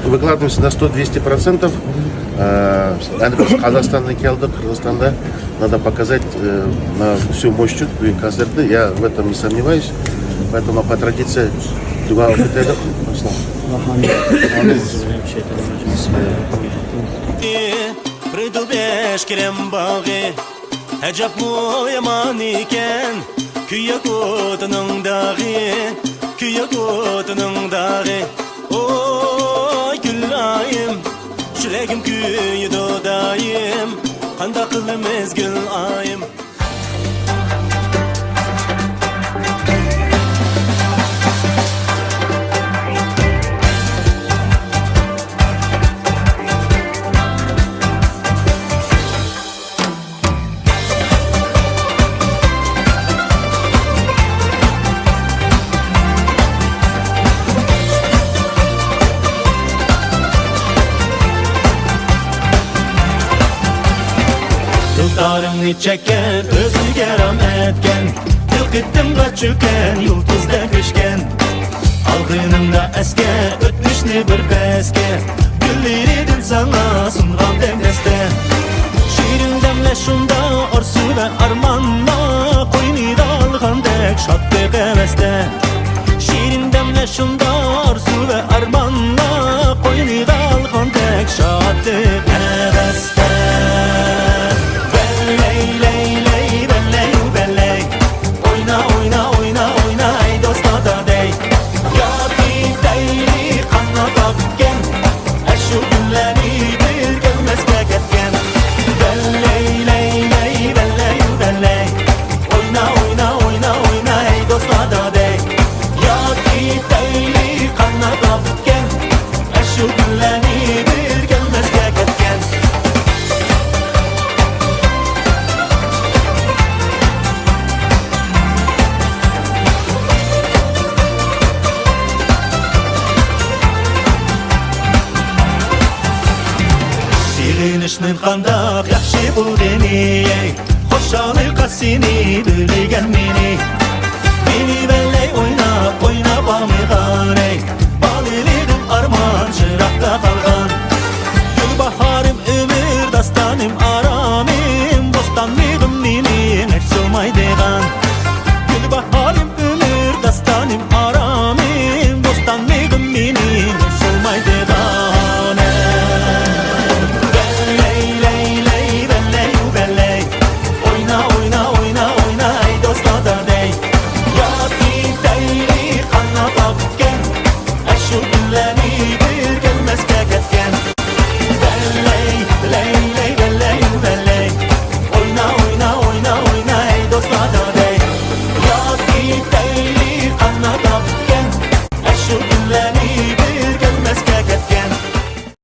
выкладываемся на 100-200%. Біз Қазақстаннан келдік, Қырғызстанда надо показать на всю мощь концерты. Я в этом не сомневаюсь. Поэтому по традиции дуа окутайдық. Приду бешкерем бағи, әжап му яман екен, күйек отының дағы, күйек отының дағы. Ой, күлайым, жүрегім күйі додайым, қанда қылы мезгіл айым. Yıllarımni çeken, özüge rahmetken, yılgıttım kaçırken, yıldızda köşken. Algınımda eske, ötmüşni bir beske, güllerim sana sungan demleste. Şiirin demle şunda, arzu ve armanla, koyni dalgandek şattık heveste. Şiirin demle şunda, arzu ve armanla, koyni dalgandek şattık heveste. Nishnin qandaq yaxshi bu deni, xo'shalik qasini bilgan meni.